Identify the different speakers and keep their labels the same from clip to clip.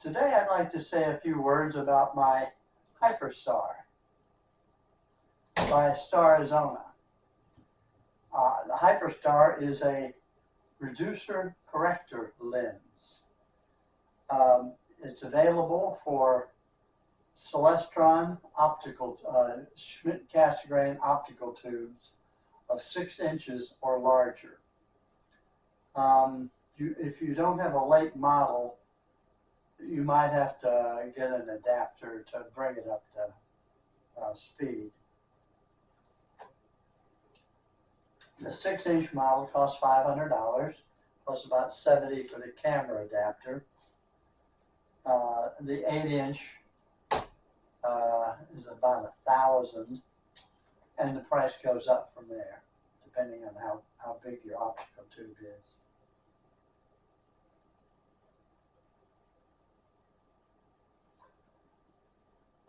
Speaker 1: Today I'd like to say a few words about my Hyperstar by Starizona. The Hyperstar is a reducer corrector lens. It's available for Celestron optical, Schmidt-Cassegrain optical tubes of 6 inches or larger. If you don't have a late model, you might have to get an adapter to bring it up to speed. The 6-inch model costs $500, plus about $70 for the camera adapter. The 8-inch is about $1,000, and the price goes up from there, depending on how big your optical tube is.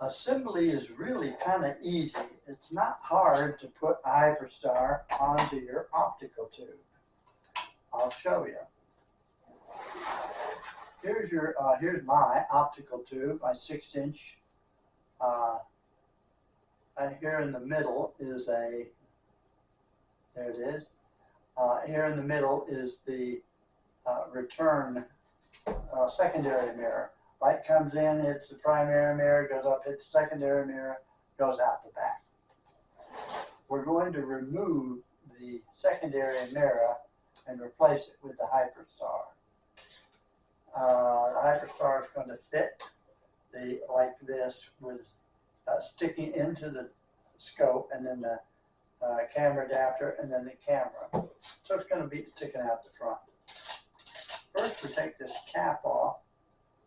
Speaker 1: Assembly is really kind of easy. It's not hard to put a Hyperstar onto your optical tube. I'll show you. Here's my optical tube, my 6-inch. And here in the middle is there it is. Here in the middle is the return secondary mirror. Light comes in, hits the primary mirror, goes up, hits the secondary mirror, goes out the back. We're going to remove the secondary mirror and replace it with the Hyperstar. The Hyperstar is going to fit like this, with sticking into the scope, and then the camera adapter, and then the camera. So it's going to be sticking out the front. First, we take this cap off.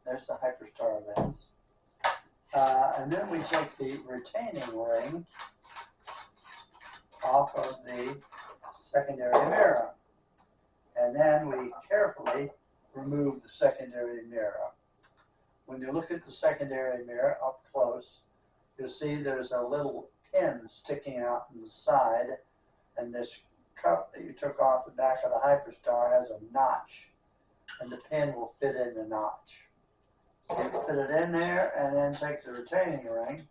Speaker 1: There's the Hyperstar lens. And then we take the retaining ring off of the secondary mirror. And then we carefully remove the secondary mirror. When you look at the secondary mirror up close, you'll see there's a little pin sticking out from the side, and this cup that you took off the back of the Hyperstar has a notch, and the pin will fit in the notch. So you put it in there, and then take the retaining ring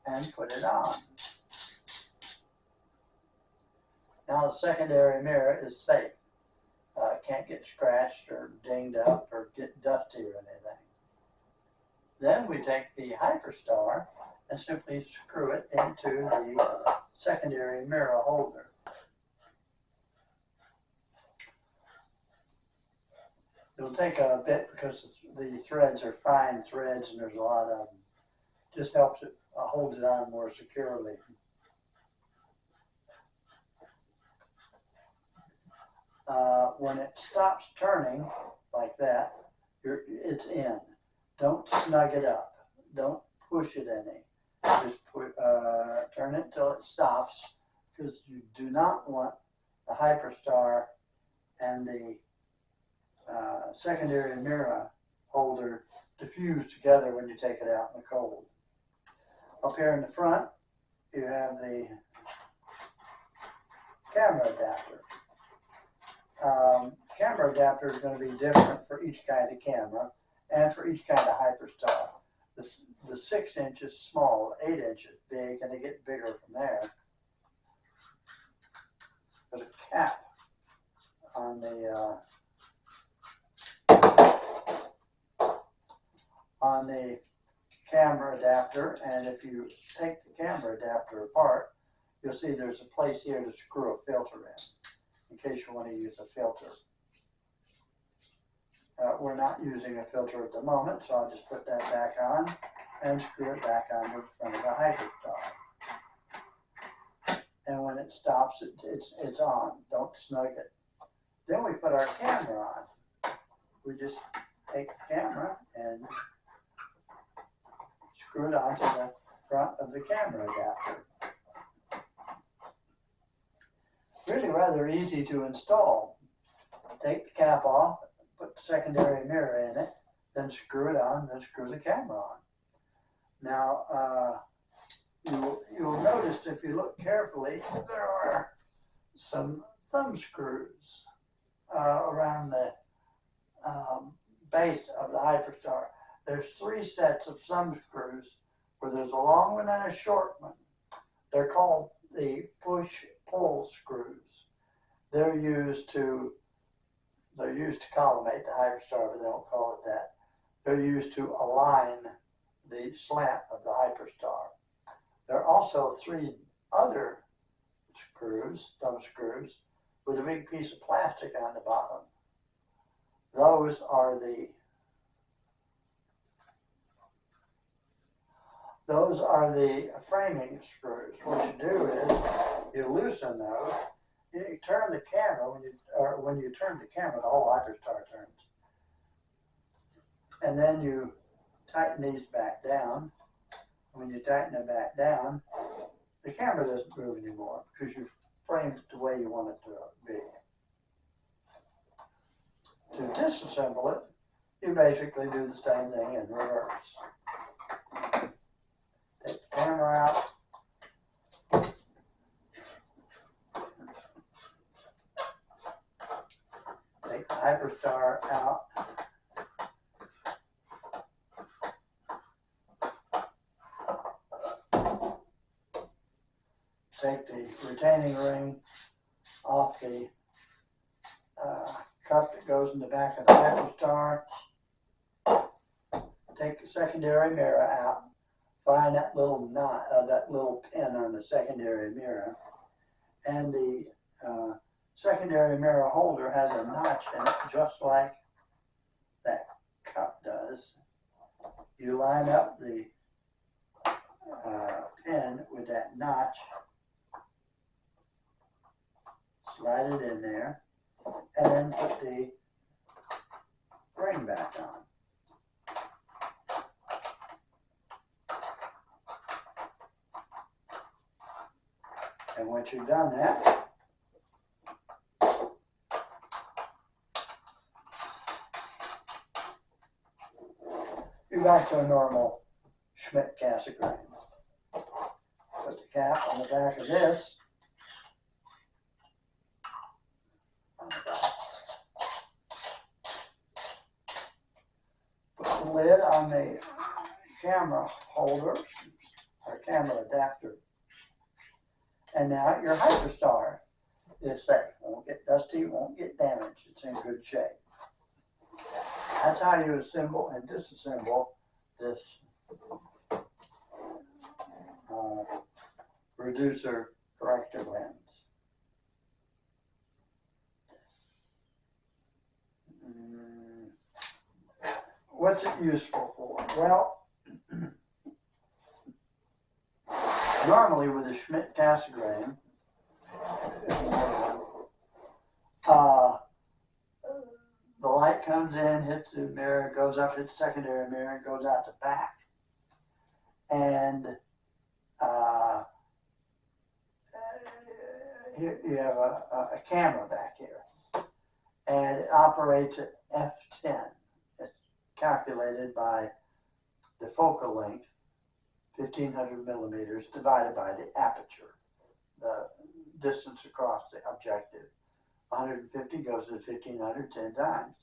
Speaker 1: and put it on. Now the secondary mirror is safe. Can't get scratched or dinged up or get dusty or anything. Then we take the Hyperstar and simply screw it into the secondary mirror holder. It'll take a bit because the threads are fine threads and there's a lot of them. Just helps it hold it on more securely. When it stops turning like that, it's in. Don't snug it up. Don't push it any. Just turn it till it stops, because you do not want the Hyperstar and the secondary mirror holder to fuse together when you take it out in the cold. Up here in the front, you have the camera adapter. Camera adapter is going to be different for each kind of camera and for each kind of Hyperstar. The 6-inch is small, the 8-inch is big, and they get bigger from there. There's a cap on the camera adapter, and if you take the camera adapter apart, you'll see there's a place here to screw a filter in case you want to use a filter. We're not using a filter at the moment, so I'll just put that back on and screw it back onto the front of the Hyperstar. And when it stops, it's on. Don't snug it. Then we put our camera on. We just take the camera and screw it onto the front of the camera adapter. Really rather easy to install. Take the cap off, put the secondary mirror in it, then screw it on, then screw the camera on. Now, you'll notice if you look carefully, there are some thumb screws around the base of the Hyperstar. There's 3 sets of thumb screws where there's a long one and a short one. They're called the push-pull screws. They're used to collimate the Hyperstar, but they don't call it that. They're used to align the slant of the Hyperstar. There are also 3 other screws, thumb screws, with a big piece of plastic on the bottom. Those are the framing screws. What you do is you loosen those. You turn the camera when you turn the camera, the whole Hyperstar turns, and then you tighten these back down. When you tighten them back down, the camera doesn't move anymore because you've framed it the way you want it to be. To disassemble it, you basically do the same thing in reverse. Take the camera out. Take the Hyperstar out. Take the retaining ring off the cup that goes in the back of the Hyperstar. Take the secondary mirror out. Find that little knot, that little pin on the secondary mirror, and the secondary mirror holder has a notch in it, just like that cup does. You line up the pin with that notch, slide it in there, and then put the ring back on. And once you've done that, you're back to a normal Schmidt Cassegrain. Put the cap on the back of this. On the back. Put the lid on the camera holder, or camera adapter. And now your Hyperstar is safe. Won't get dusty, won't get damaged. It's in good shape. That's how you assemble and disassemble this reducer corrector lens. What's it useful for? Well, normally with a Schmidt Cassegrain, the light comes in, hits the mirror, goes up to the secondary mirror, and goes out the back. And here you have a camera back here. And it operates at f10. It's calculated by the focal length, 1500 millimeters, divided by the aperture, the distance across the objective. 150 goes to 1500 10 times.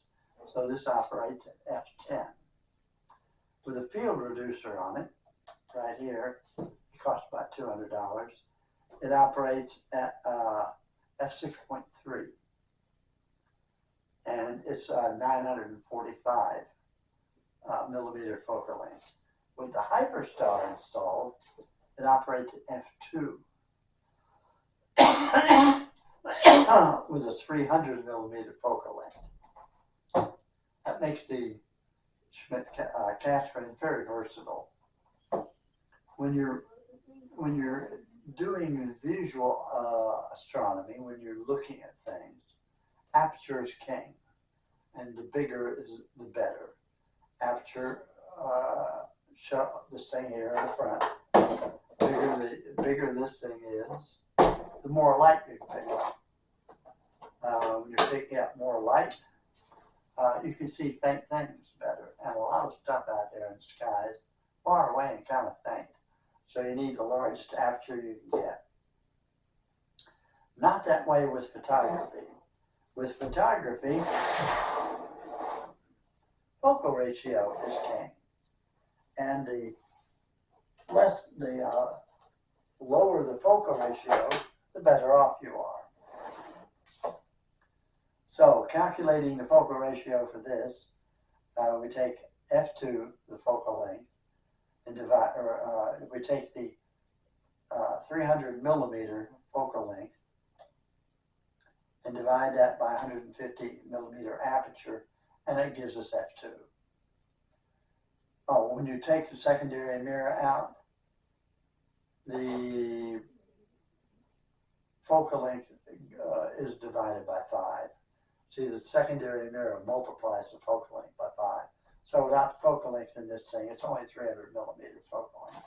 Speaker 1: So this operates at f10. With a field reducer on it, right here, it costs about $200. It operates at f6.3. And it's 945 millimeter focal length. With the Hyperstar installed, it operates at f2 with a 300 millimeter focal length. That makes the Schmidt Cassegrain very versatile. When you're doing visual astronomy, when you're looking at things, aperture is king, and the bigger is the better. Aperture, show this thing here in the front. The bigger this thing is, the more light you can pick up. When you're picking up more light, you can see faint things better. And a lot of stuff out there in the sky is far away and kind of faint. So you need the largest aperture you can get. Not that way with photography. With photography, focal ratio is king. And the lower the focal ratio, the better off you are. So calculating the focal ratio for this, we take f2, the focal length, and divide, we take the 300 millimeter focal length and divide that by 150 millimeter aperture, and that gives us f2. Oh, when you take the secondary mirror out, the focal length is divided by 5. See, the secondary mirror multiplies the focal length by 5. So without the focal length in this thing, it's only 300 millimeter focal length.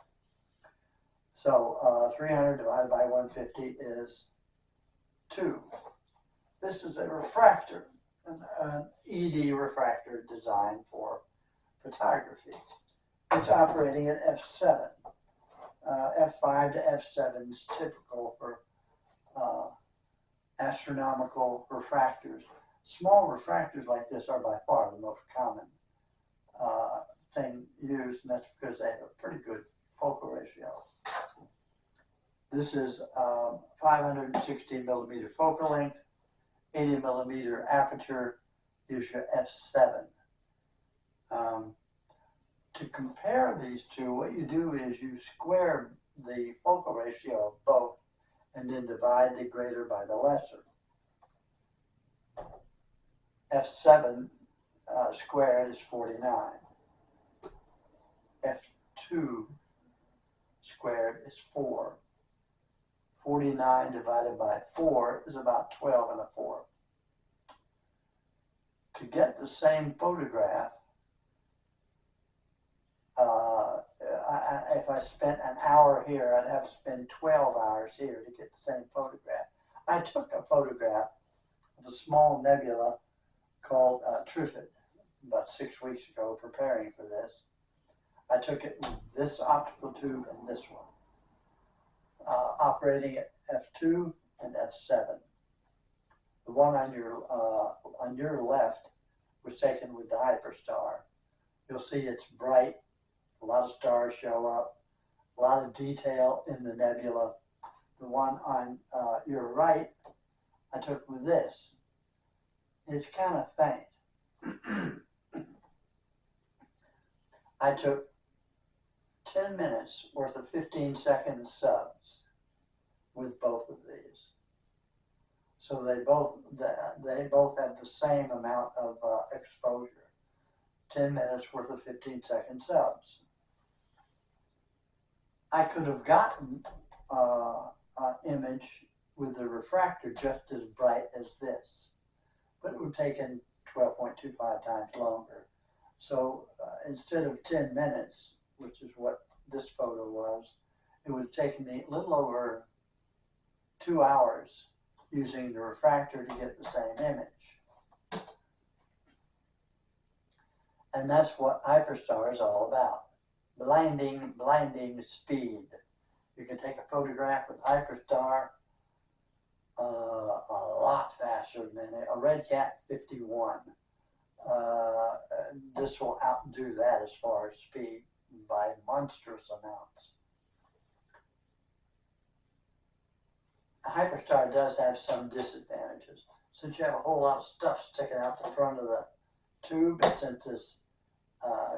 Speaker 1: So 300 divided by 150 is 2. This is a refractor, an ED refractor designed for photography. It's operating at f7. F5 to F7 is typical for astronomical refractors. Small refractors like this are by far the most common thing used, and that's because they have a pretty good focal ratio. This is 560 millimeter focal length, 80 millimeter aperture, gives you f7. To compare these two, what you do is you square the focal ratio of both and then divide the greater by the lesser. F7 squared is 49. F2 squared is 4. 49 divided by 4 is about 12 1/4. To get the same photograph, if I spent an hour here, I'd have to spend 12 hours here to get the same photograph. I took a photograph of a small nebula called Trifid about 6 weeks ago, preparing for this. I took it with this optical tube and this one, operating at f2 and f7. The one on your left was taken with the Hyperstar. You'll see it's bright. A lot of stars show up, a lot of detail in the nebula. The one on your right, I took with this. It's kind of faint. I took 10 minutes worth of 15-second subs with both of these. So they both have the same amount of exposure. 10 minutes worth of 15-second subs. I could have gotten an image with the refractor just as bright as this, but it would have taken 12.25 times longer. So instead of 10 minutes, which is what this photo was, it would have taken me a little over 2 hours using the refractor to get the same image. And that's what Hyperstar is all about. Blinding speed. You can take a photograph with Hyperstar a lot faster than a Red Cat 51. This will outdo that as far as speed by monstrous amounts. Hyperstar does have some disadvantages. Since you have a whole lot of stuff sticking out the front of the tube, and since this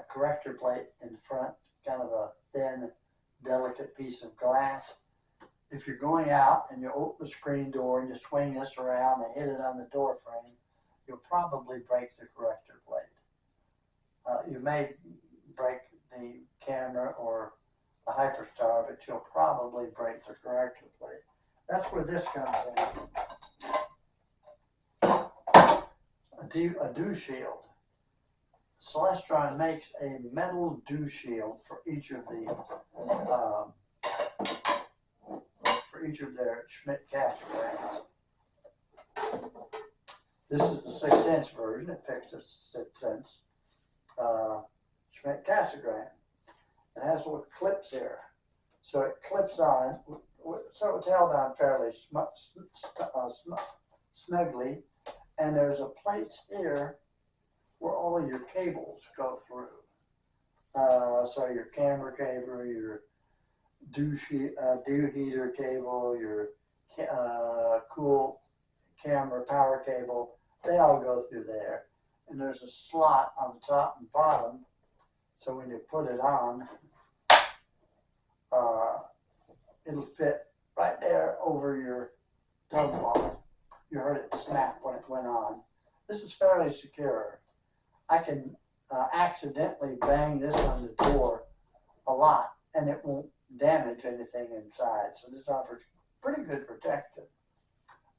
Speaker 1: corrector plate in front, kind of a thin, delicate piece of glass, if you're going out and you open the screen door and you swing this around and hit it on the door frame, you'll probably break the corrector plate. You may break the camera or the Hyperstar, but you'll probably break the corrector plate. That's where this comes in. A dew shield. Celestron makes a metal dew shield for each of their Schmidt-Cassegrains. This is the 6-inch version. It fixed a 6-inch Schmidt-Cassegrain. It has little clips here, so it clips on. So it's held on fairly snugly, and there's a place here where all of your cables go through. So your camera cable, your dew heater cable, your cool camera power cable, they all go through there. And there's a slot on the top and bottom, so when you put it on, it'll fit right there over your dog wall. You heard it snap when it went on. This is fairly secure. I can accidentally bang this on the door a lot and it won't damage anything inside. So this offers pretty good protection.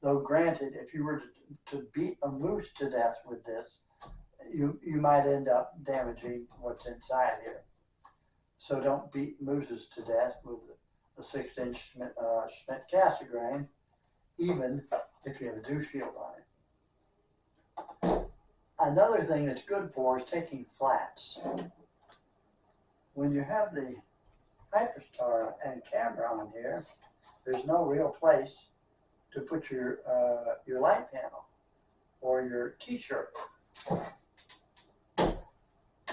Speaker 1: Though granted, if you were to beat a moose to death with this, you might end up damaging what's inside here. So don't beat mooses to death with a 6-inch Schmidt Cassegrain, even if you have a dew shield on it. Another thing that's good for is taking flats. When you have the Hyperstar and camera on here, there's no real place to put your light panel or your t-shirt.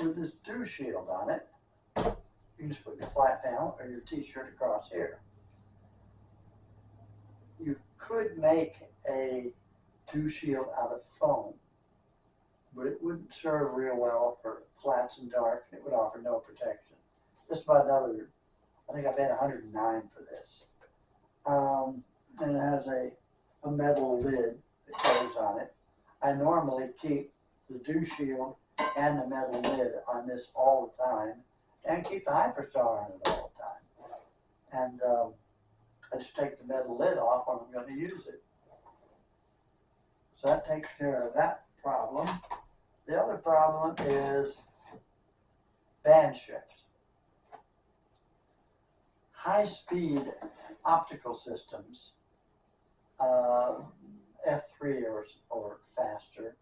Speaker 1: With this dew shield on it, you just put your flat panel or your t-shirt across here. You could make a dew shield out of foam, but it wouldn't serve real well for flats and dark. It would offer no protection. Just about another, I think I paid $109 for this. And it has a metal lid that goes on it. I normally keep the dew shield and the metal lid on this all the time, and keep the Hyperstar on it all the time. And I just take the metal lid off when I'm going to use it. So that takes care of that problem. The other problem is band shift. High-speed optical systems, F3 or faster,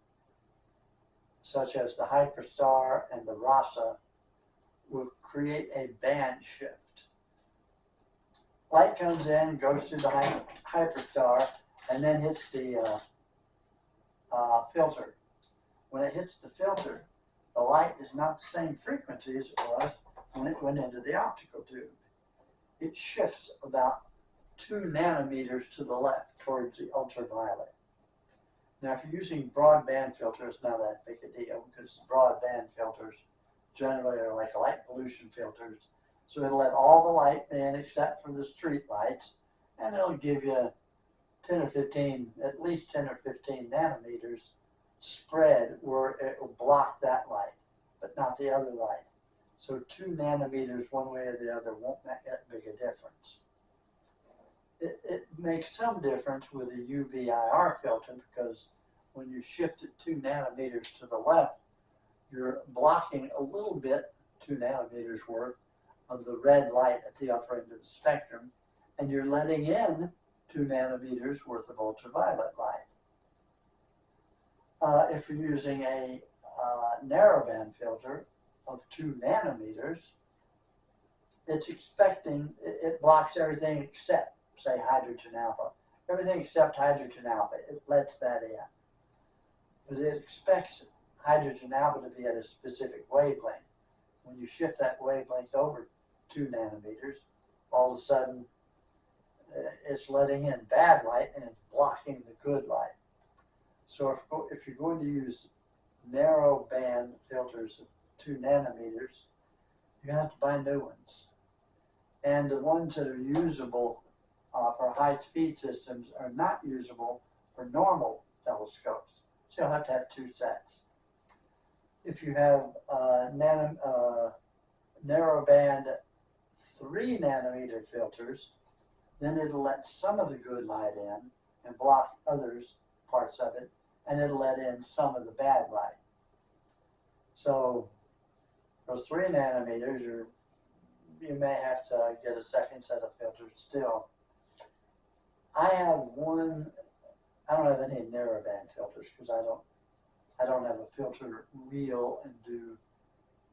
Speaker 1: such as the Hyperstar and the Rasa, will create a band shift. Light comes in, goes to the Hyperstar, and then hits the filter. When it hits the filter, the light is not the same frequency as it was when it went into the optical tube. It shifts about 2 nanometers to the left towards the ultraviolet. Now, if you're using broadband filters, it's not that big a deal, because the broadband filters generally are like light pollution filters. So it'll let all the light in except for the street lights, and it'll give you 10 or 15, at least 10 or 15 nanometers spread where it will block that light, but not the other light. So 2 nanometers one way or the other won't make that big a difference. It makes some difference with a UV-IR filter, because when you shift it 2 nanometers to the left, you're blocking a little bit, 2 nanometers worth, of the red light at the upper end of the spectrum, and you're letting in 2 nanometers worth of ultraviolet light. If you're using a narrowband filter of 2 nanometers, it blocks everything except, say, hydrogen alpha. Everything except hydrogen alpha, it lets that in. But it expects hydrogen alpha to be at a specific wavelength. When you shift that wavelength over 2 nanometers, all of a sudden it's letting in bad light and it's blocking the good light. So if you're going to use narrow band filters of 2 nanometers, you're going to have to buy new ones. And the ones that are usable for high-speed systems are not usable for normal telescopes. So you'll have to have 2 sets. If you have narrow band 3 nanometer filters, then it'll let some of the good light in and block others parts of it, and it'll let in some of the bad light. So for 3 nanometers, you may have to get a second set of filters still. I don't have any narrowband filters because I don't have a filter reel and do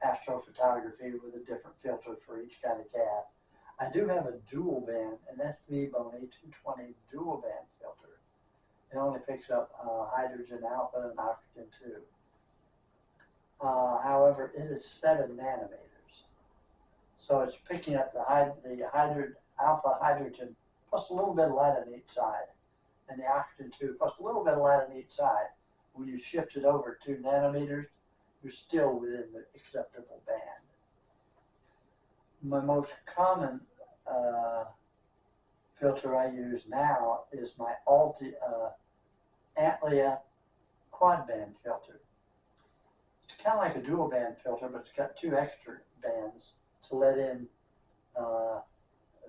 Speaker 1: astrophotography with a different filter for each kind of cast. I do have a dual band, an SB-Bony 220 dual band filter. It only picks up hydrogen alpha and oxygen 2. However, it is 7 nanometers. So it's picking up the alpha hydrogen plus a little bit of light on each side, and the oxygen too plus a little bit of light on each side. When you shift it over 2 nanometers, you're still within the acceptable band. My most common filter I use now is my Antlia quad band filter. It's kind of like a dual band filter, but it's got 2 extra bands to let in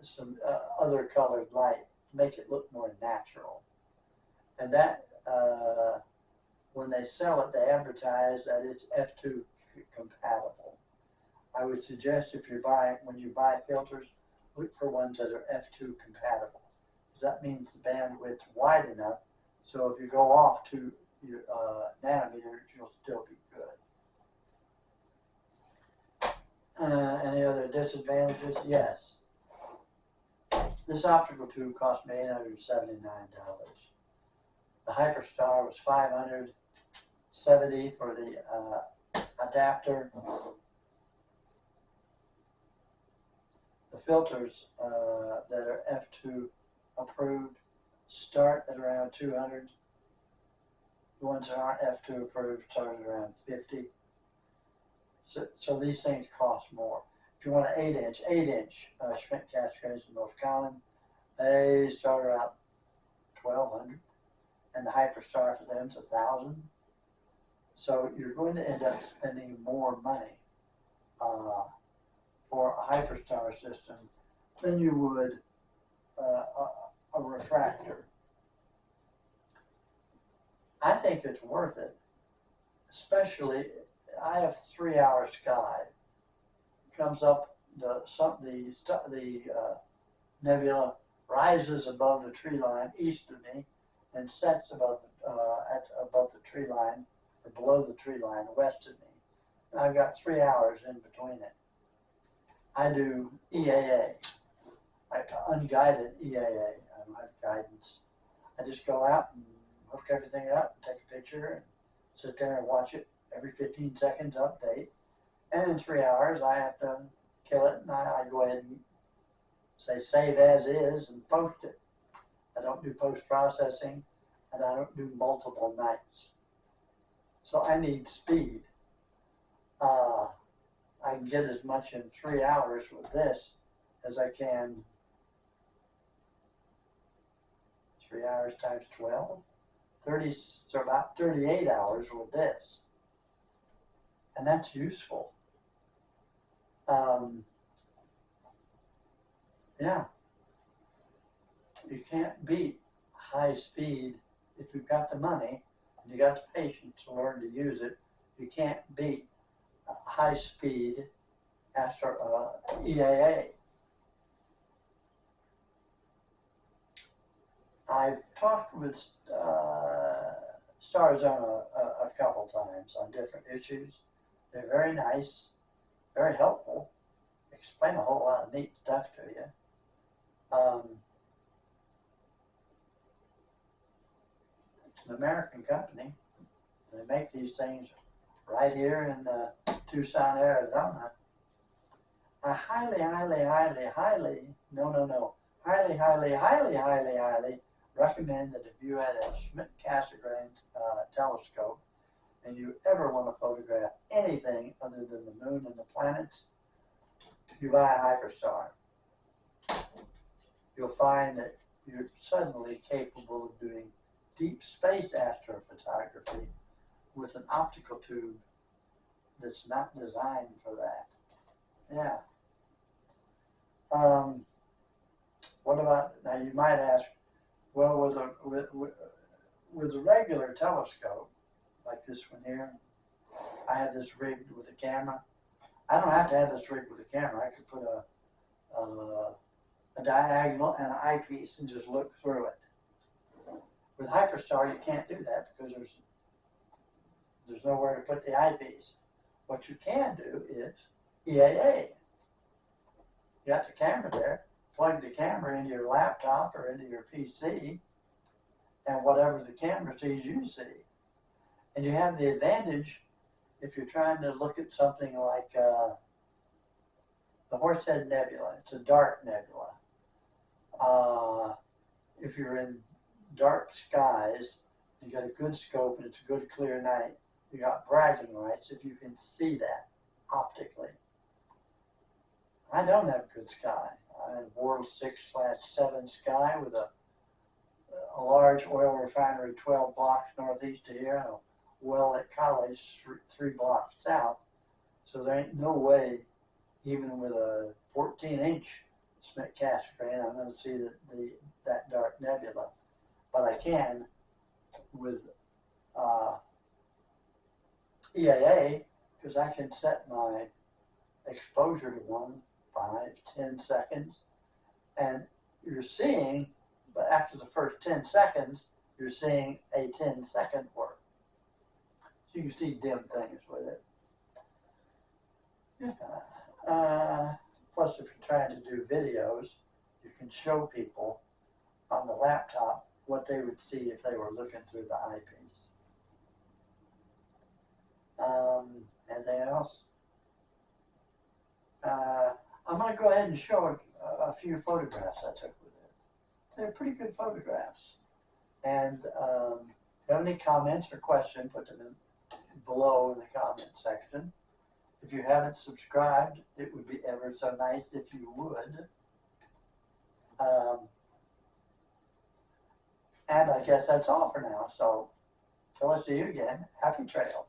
Speaker 1: some other colored light to make it look more natural. And that, when they sell it, they advertise that it's F2 compatible. I would suggest when you buy filters, look for ones that are F2 compatible, because that means the bandwidth's wide enough, so if you go off to your nanometers, you'll still be good. Any other disadvantages? Yes. This optical tube cost me $879. The Hyperstar was $570 for the adapter. The filters that are F2 approved start at around $200. The ones that aren't F2 approved start at around $50. So these things cost more. If you want an 8-inch Schmidt cascade is the most common. They start around $1,200, and the Hyperstar for them is $1,000. So you're going to end up spending more money for a Hyperstar system than you would a refractor. I think it's worth it, especially I have 3-hour sky. Comes up, the nebula rises above the tree line east of me and sets above the tree line or below the tree line west of me. And I've got 3 hours in between it. I do EAA, unguided EAA. I don't have guidance. I just go out and hook everything up, and take a picture, and sit there and watch it every 15 seconds, update. And in 3 hours, I have to kill it, and I go ahead and say save as is and post it. I don't do post-processing, and I don't do multiple nights. So I need speed. I can get as much in 3 hours with this as I can 3 hours times 12. So about 38 hours with this. And that's useful. Yeah. You can't beat high speed if you've got the money and you got the patience to learn to use it. You can't beat high speed EAA. I've talked with Starizona a couple times on different issues. They're very nice, very helpful, explain a whole lot of neat stuff to you. It's an American company. They make these things right here in Tucson, Arizona. I highly recommend that if you had a Schmidt Cassegrain telescope and you ever want to photograph anything other than the moon and the planets, you buy a Hyperstar. You'll find that you're suddenly capable of doing deep space astrophotography with an optical tube that's not designed for that. Yeah. What about, now you might ask, well, with a regular telescope, like this one here, I have this rigged with a camera. I don't have to have this rigged with a camera. I could put a diagonal and an eyepiece and just look through it. With Hyperstar, you can't do that because there's nowhere to put the eyepiece. What you can do is EAA. You got the camera there, plug the camera into your laptop or into your PC, and whatever the camera sees, you see. And you have the advantage if you're trying to look at something like the Horsehead Nebula. It's a dark nebula. If you're in dark skies, you got a good scope and it's a good clear night, you got bragging rights if you can see that optically. I don't have good sky. I have World 6/7 sky with a large oil refinery 12 blocks northeast of here and a well at college 3 blocks south. So there ain't no way, even with a 14-inch Smith Cassegrain, I'm going to see that dark nebula. But I can with EAA, because I can set my exposure to 1, 5, 10 seconds, and you're seeing, but after the first 10 seconds, you're seeing a 10-second work. So you can see dim things with it. Plus, if you're trying to do videos, you can show people on the laptop what they would see if they were looking through the eyepiece. Anything else? I'm going to go ahead and show a few photographs I took with it. They're pretty good photographs. And if you have any comments or questions, put them below in the comment section. If you haven't subscribed, it would be ever so nice if you would. And I guess that's all for now. So, till I see you again, happy trails.